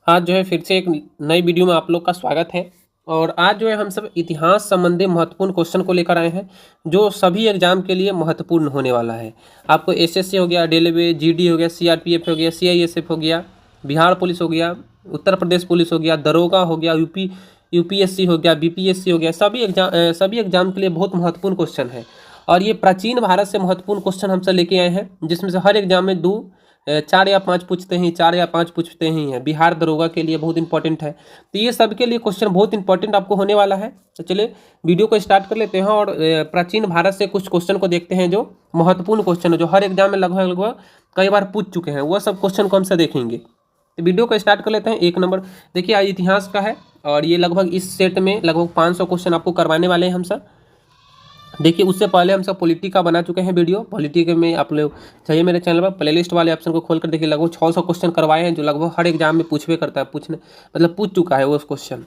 आज जो है फिर से एक नई वीडियो में आप लोग का स्वागत है। और आज जो है हम सब इतिहास संबंधी महत्वपूर्ण क्वेश्चन को लेकर आए हैं जो सभी एग्जाम के लिए महत्वपूर्ण होने वाला है। आपको एसएससी हो गया, रेलवे, जीडी हो गया, सीआरपीएफ हो गया, सीआईएसएफ हो गया, बिहार पुलिस हो गया, उत्तर प्रदेश पुलिस हो गया, दरोगा हो गया, यूपीएससी हो गया, बीपीएससी हो गया, सभी एग्जाम के लिए बहुत महत्वपूर्ण क्वेश्चन है। और ये प्राचीन भारत से महत्वपूर्ण क्वेश्चन हम सब लेके आए हैं जिसमें से हर एग्जाम में चार या पाँच पूछते ही हैं। बिहार दरोगा के लिए बहुत इंपॉर्टेंट है। तो ये सब के लिए क्वेश्चन बहुत इंपॉर्टेंट आपको होने वाला है। तो चलिए वीडियो को स्टार्ट कर लेते हैं और प्राचीन भारत से कुछ क्वेश्चन को देखते हैं जो महत्वपूर्ण क्वेश्चन है, जो हर एग्जाम में लगभग कई बार पूछ चुके हैं। वह सब क्वेश्चन को हम से देखेंगे। तो वीडियो को स्टार्ट कर लेते हैं। एक नंबर देखिए, आज इतिहास का है और ये लगभग इस सेट में लगभग 500 क्वेश्चन आपको करवाने वाले हैं हम सब। देखिए, उससे पहले हम सब पॉलिटी का बना चुके हैं वीडियो। पॉलिटी के में आप लोग चाहिए मेरे चैनल पर प्लेलिस्ट वाले ऑप्शन को खोल कर देखिए, लगभग 600 क्वेश्चन करवाए हैं जो लगभग हर एग्जाम में पूछवे करता है, पूछ चुका है वो क्वेश्चन।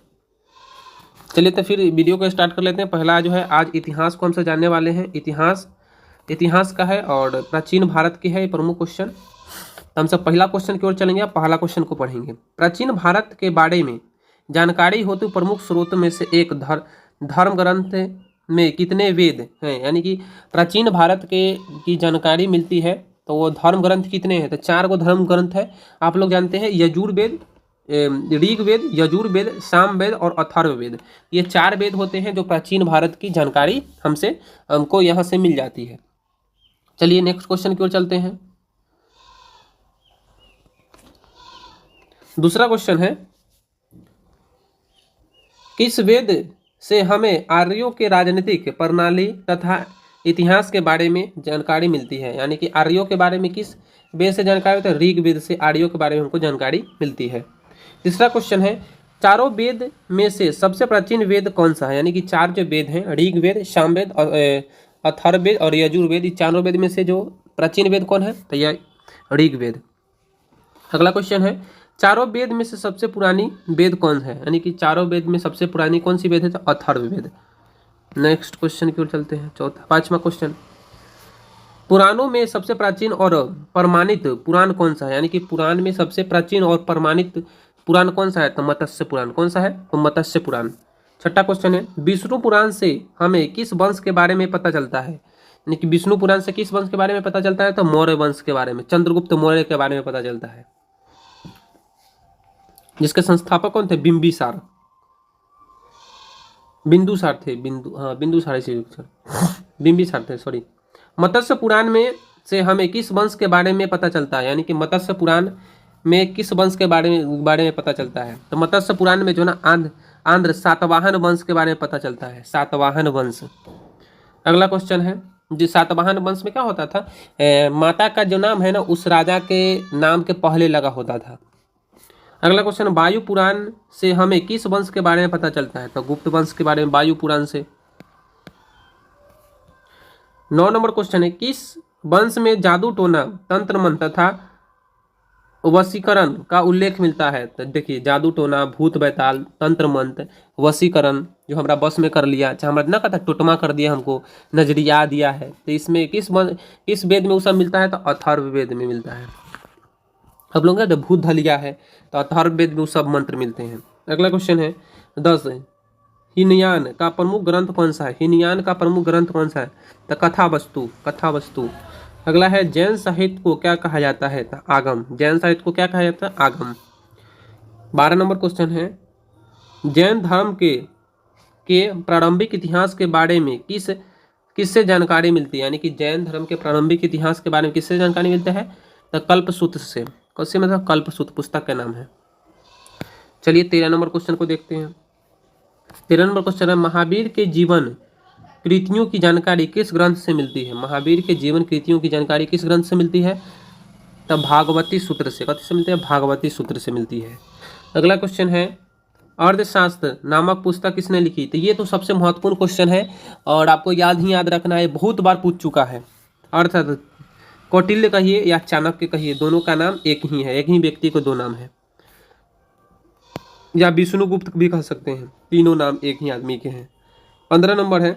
चलिए तो फिर वीडियो को स्टार्ट कर लेते हैं। पहला जो है आज इतिहास को हम सब जानने वाले हैं। इतिहास का है और प्राचीन भारत की है ये प्रमुख क्वेश्चन। तो हम सब पहला क्वेश्चन की ओर चलेंगे। पहला क्वेश्चन को पढ़ेंगे। प्राचीन भारत के बारे में जानकारी हेतु प्रमुख स्रोतों में से एक धर्म ग्रंथ में कितने वेद हैं, यानी कि प्राचीन भारत की जानकारी मिलती है तो वो धर्म ग्रंथ कितने हैं। तो 4 गो धर्म ग्रंथ है। आप लोग जानते हैं यजुर्वेद, ऋग्वेद, यजुर्वेद, सामवेद और अथर्ववेद। ये 4 वेद होते हैं जो प्राचीन भारत की जानकारी हमको यहाँ से मिल जाती है। चलिए नेक्स्ट क्वेश्चन की ओर चलते हैं। दूसरा क्वेश्चन है, किस वेद से हमें आर्यों के राजनीतिक प्रणाली तथा इतिहास के बारे में जानकारी मिलती है, यानी कि आर्यों के बारे में किस वेद से जानकारी होती है। ऋग्वेद से आर्यों के बारे में हमको जानकारी मिलती है। तीसरा क्वेश्चन है, चारों वेद में से सबसे प्राचीन वेद कौन सा है, यानी कि 4 जो वेद हैं ऋग्वेद, सामवेद, अथर्ववेद और यजुर्वेद, ये चारों वेद में से जो प्राचीन वेद कौन है, तो यह ऋग्वेद। अगला क्वेश्चन है, चारों वेद में से सबसे पुरानी वेद कौन है, यानी कि चारों वेद में सबसे पुरानी कौन सी वेद है, तो अथर्ववेद। नेक्स्ट क्वेश्चन की ओर चलते हैं। पांचवा क्वेश्चन, पुराणों में सबसे प्राचीन और प्रमाणित पुराण कौन सा है, यानी कि पुराण में सबसे प्राचीन और प्रमाणित पुराण कौन सा है, तो मत्स्य पुराण। कौन सा है, तो मत्स्य पुराण। छठा क्वेश्चन है, विष्णु पुराण से हमें किस वंश के बारे में पता चलता है, यानी कि विष्णु पुराण से किस वंश के बारे में पता चलता है, तो मौर्य वंश के बारे में, चंद्रगुप्त मौर्य के बारे में पता चलता है, जिसके संस्थापक कौन थे, बिंबिसार थे, सॉरी। मत्स्य पुराण में से हमें किस वंश के बारे में पता चलता है, यानी कि मत्स्य पुराण में किस वंश के बारे में पता चलता है, तो मत्स्य पुराण में जो ना आंध्र सातवाहन वंश के बारे में पता चलता है, सातवाहन वंश। अगला क्वेश्चन है, जो सातवाहन वंश में क्या होता था, माता का जो नाम है ना उस राजा के नाम के पहले लगा होता था। अगला क्वेश्चन, वायु पुराण से हमें किस वंश के बारे में पता चलता है, तो गुप्त वंश के बारे में वायु पुराण से। 9 नंबर क्वेश्चन है, किस वंश में जादू टोना, तंत्र मंत्र तथा वशीकरण का उल्लेख मिलता है, तो देखिए जादू टोना, भूत बैताल, तंत्र मंत्र, वशीकरण जो हमारा बस में कर लिया, चाहे हमारा ना कहता टोटमा कर दिया, हमको नजरिया दिया है, तो इसमें किस वेद में वो सब मिलता है, तो अथर्ववेद में मिलता है। अब लोग जब भूत धलिया है तो अथर्ववेद में सब मंत्र मिलते हैं। अगला क्वेश्चन है 10, हीनयान का प्रमुख ग्रंथ कौन सा है, हीनयान का प्रमुख ग्रंथ कौन सा है, तो कथावस्तु। अगला है, जैन साहित्य को क्या कहा जाता है, तो आगम। जैन साहित्य को क्या कहा जाता है, आगम। 12 नंबर क्वेश्चन है, जैन धर्म के प्रारंभिक इतिहास के बारे में किससे जानकारी मिलती है, यानी कि जैन धर्म के प्रारंभिक इतिहास के बारे में किससे जानकारी मिलता है, तो कल्पसूत्र से। कौन मतलब कल्पसूत्र पुस्तक का नाम है। चलिए 13 नंबर क्वेश्चन को देखते हैं। 13 नंबर क्वेश्चन है, महावीर के जीवन कृतियों की जानकारी किस ग्रंथ से मिलती है, महावीर के जीवन कृतियों की जानकारी किस ग्रंथ से मिलती है, तब भागवती सूत्र से। कथी से मिलती है, भागवती सूत्र से मिलती है। अगला क्वेश्चन है, अर्थशास्त्र नामक पुस्तक किसने लिखी, तो ये तो सबसे महत्वपूर्ण क्वेश्चन है और आपको याद रखना है, बहुत बार पूछ चुका है। अर्थशास्त्र कौटिल्य कहिए या चाणक्य कहिए, दोनों का नाम एक ही है, एक ही व्यक्ति को 2 नाम है, या विष्णुगुप्त भी कह सकते हैं, तीनों नाम एक ही आदमी के हैं। 15 नंबर है,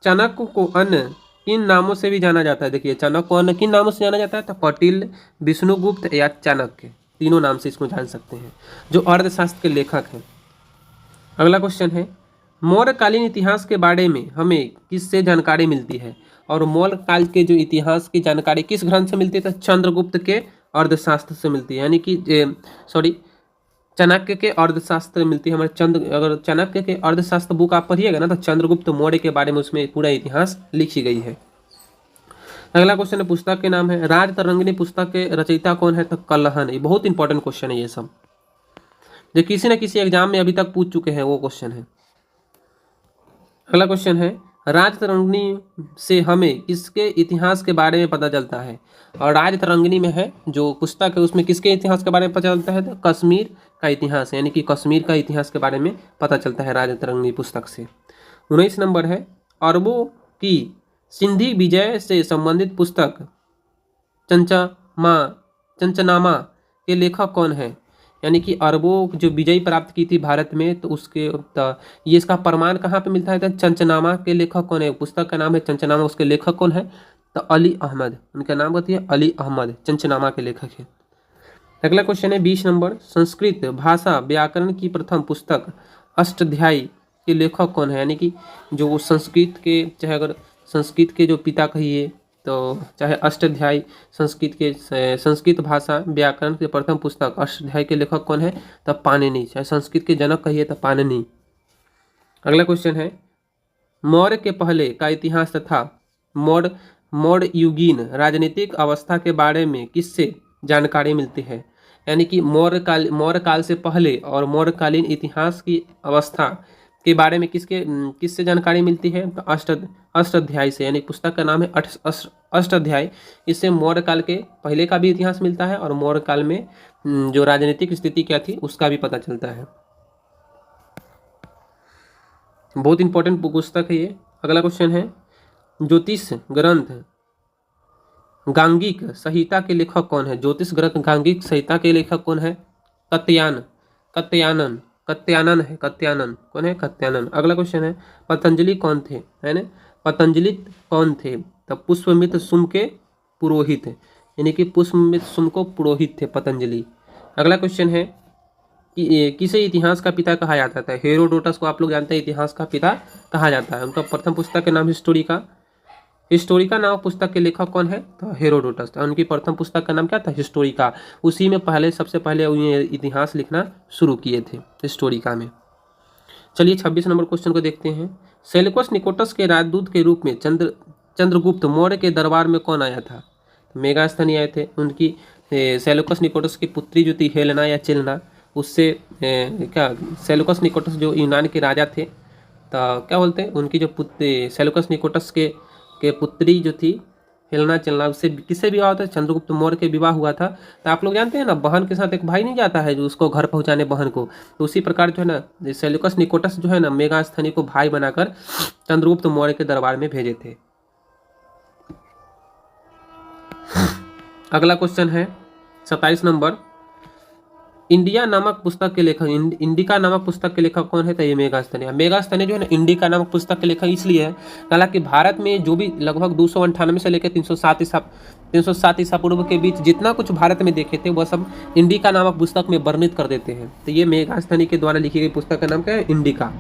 चाणक्य को अन्य किन नामों से भी जाना जाता है, देखिए चाणक्य को अन्य किन नामों से जाना जाता है, तो कौटिल्य, विष्णुगुप्त या चाणक्य। तीनों नाम से इसको जान सकते हैं, जो अर्थशास्त्र के लेखक हैं। अगला क्वेश्चन है, मौर्यकालीन इतिहास के बारे में हमें किससे जानकारी मिलती है? और मौर्य काल के जो इतिहास की जानकारी किस ग्रंथ से मिलती है? तो चंद्रगुप्त के अर्थशास्त्र से मिलती है, यानी कि चाणक्य के अर्थशास्त्र मिलती है हमारे अगर चाणक्य के अर्थशास्त्र बुक आप पढ़िएगा ना, तो चंद्रगुप्त मौर्य के बारे में उसमें पूरा इतिहास लिखी गई है। अगला क्वेश्चन है, पुस्तक के नाम है, राजतरंगिणी पुस्तक के रचयिता कौन है? तो कल्हण। ये बहुत इंपॉर्टेंट क्वेश्चन है, ये सब जो किसी न किसी एग्जाम में अभी तक पूछ चुके हैं वो क्वेश्चन है। अगला क्वेश्चन है, राजतरंगिणी से हमें किसके इतिहास के बारे में पता चलता है? और राजतरंगिणी में है जो पुस्तक है उसमें किसके इतिहास के बारे में पता चलता है? तो कश्मीर का इतिहास, यानी कि कश्मीर का इतिहास के बारे में पता चलता है राजतरंगिणी पुस्तक से। 19 नंबर है, अरबों की सिंधी विजय से संबंधित पुस्तक चंचनामा के लेखक कौन है? यानी कि अरबों जो विजय प्राप्त की थी भारत में, तो ये इसका प्रमाण कहाँ पे मिलता है? तो चंचनामा के लेखक कौन है? पुस्तक का नाम है चंचनामा, उसके लेखक कौन है? तो अली अहमद, उनका नाम होती है अली अहमद, चंचनामा के लेखक है। अगला क्वेश्चन है 20 नंबर, संस्कृत भाषा व्याकरण की प्रथम पुस्तक अष्टाध्यायी के लेखक कौन है? यानी कि जो संस्कृत के, चाहे अगर संस्कृत के जो पिता कहिए तो चाहे अष्टाध्यायी, संस्कृत भाषा व्याकरण के प्रथम पुस्तक अष्टाध्यायी के लेखक कौन है? तो पाणिनि, चाहे संस्कृत के जनक कहिए तो पाणिनि। अगला क्वेश्चन है, मौर्य के पहले का इतिहास तथा मौर्य युगीन राजनीतिक अवस्था के बारे में किससे जानकारी मिलती है? यानी कि मौर्य काल से पहले और मौर्यकालीन इतिहास की अवस्था के बारे में किससे जानकारी मिलती है? तो अष्टाध्यायी से, यानी पुस्तक का नाम है अष्टाध्यायी। इससे मौर्य काल के पहले का भी इतिहास मिलता है और मौर्य काल में जो राजनीतिक स्थिति क्या थी उसका भी पता चलता है। बहुत इंपॉर्टेंट पुस्तक है ये। अगला क्वेश्चन है, ज्योतिष ग्रंथ गांगिक संहिता के लेखक कौन है? ज्योतिष ग्रंथ गांगिक संहिता के लेखक कौन है? कत्यायन कौन है? कत्यायन। अगला क्वेश्चन है, पतंजलि कौन थे? है ना, पतंजलि कौन थे? तब पुष्पमित्र सुम के पुरोहित, यानी कि पुष्पमित्र सुम को पुरोहित थे पतंजलि। अगला क्वेश्चन है कि किसे इतिहास का पिता कहा जाता था? हेरोडोटस को आप लोग जानते हैं इतिहास का पिता कहा जाता है। उनका प्रथम पुस्तक के नाम हिस्टोरिका नामक पुस्तक के लेखक कौन है? तो हेरोडोटस। उनकी प्रथम पुस्तक का नाम क्या था? हिस्टोरिका। उसी में सबसे पहले उन्हें इतिहास लिखना शुरू किए थे, हिस्टोरिका में। चलिए 26 नंबर क्वेश्चन को देखते हैं, सेल्यूकस निकोटस के राजदूत के रूप में चंद्रगुप्त मौर्य के दरबार में कौन आया था? मेगास्थनी आए थे। उनकी सेल्यूकस निकोटस की पुत्री जो थी हेलेना या चिलना, उससे सेल्यूकस निकोटस जो यूनान के राजा थे, तो क्या बोलते हैं, उनकी जो पुत्री सेल्यूकस निकोटस के पुत्री जो थी हेलेना चिलना, उससे किससे विवाह होता है? चंद्रगुप्त मौर्य के विवाह हुआ था। तो आप लोग जानते हैं ना, बहन के साथ एक भाई नहीं जाता है जो उसको घर पहुंचाने बहन को, तो उसी प्रकार जो है ना सेल्यूकस निकोटस जो है ना मेगास्थनी को भाई बनाकर चंद्रगुप्त मौर्य के दरबार में भेजे थे। अगला क्वेश्चन है 27 नंबर, इंडिका नामक पुस्तक के लेखक कौन है? तो ये मेगास्थनी जो है ना इंडिका नामक पुस्तक के लेखक इसलिए है, हालांकि भारत में जो भी लगभग 298 से लेकर 307 ईसा पूर्व के बीच जितना कुछ भारत में देखे थे वह सब इंडिका नामक पुस्तक में वर्णित कर देते हैं। तो ये मेगास्थनी के द्वारा लिखी गई पुस्तक का नाम क्या है? इंडिका।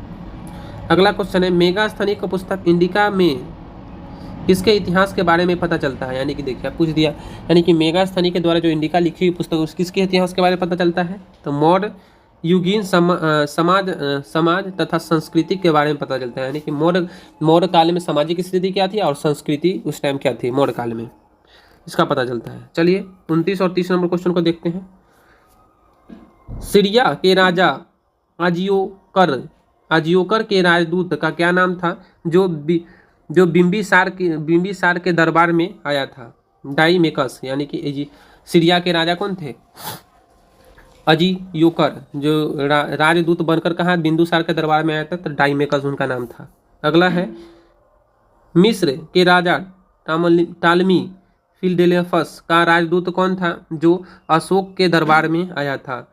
अगला क्वेश्चन है, मेगास्थनी का पुस्तक इंडिका में किसके इतिहास के बारे में पता चलता है? यानी कि देखिए पूछ दिया, यानी कि मेगास्थनी के द्वारा जो इंडिका लिखी हुई पुस्तक उस किसके इतिहास के बारे में पता चलता है? तो मौर्य युगीन समाज तथा संस्कृति के बारे में पता चलता है। यानी कि मौर्य काल में सामाजिक स्थिति क्या थी और संस्कृति उस टाइम क्या थी मौर्य काल में, इसका पता चलता है। चलिए 29 और 30 नंबर क्वेश्चन को देखते हैं, सीरिया के राजा अजियोकर के राजदूत का क्या नाम था जो बिम्बिसार के दरबार में आया था? डाइमेकस। यानी कि सीरिया के राजा कौन थे? अजियोकर, जो राजदूत बनकर कहाँ बिंदुसार के दरबार में आया था, तो डाइमेकस उनका नाम था। अगला है, मिस्र के राजा टालमी फिलडेल्फस का राजदूत कौन था जो अशोक के दरबार में आया था?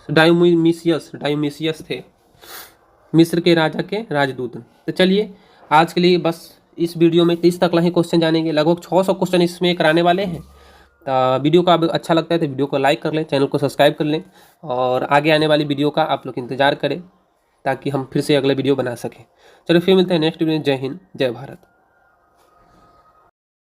डायोमिसियस थे मिस्र के राजा के राजदूत। तो चलिए आज के लिए बस इस वीडियो में 30 तक ही क्वेश्चन जानेंगे। लगभग 600 क्वेश्चन इसमें कराने वाले हैं। तो वीडियो का अब अच्छा लगता है तो वीडियो को लाइक कर लें, चैनल को सब्सक्राइब कर लें और आगे आने वाली वीडियो का आप लोग इंतज़ार करें ताकि हम फिर से अगला वीडियो बना सकें। चलो फिर मिलते हैं नेक्स्ट वीडियो में। जय हिंद, जय भारत।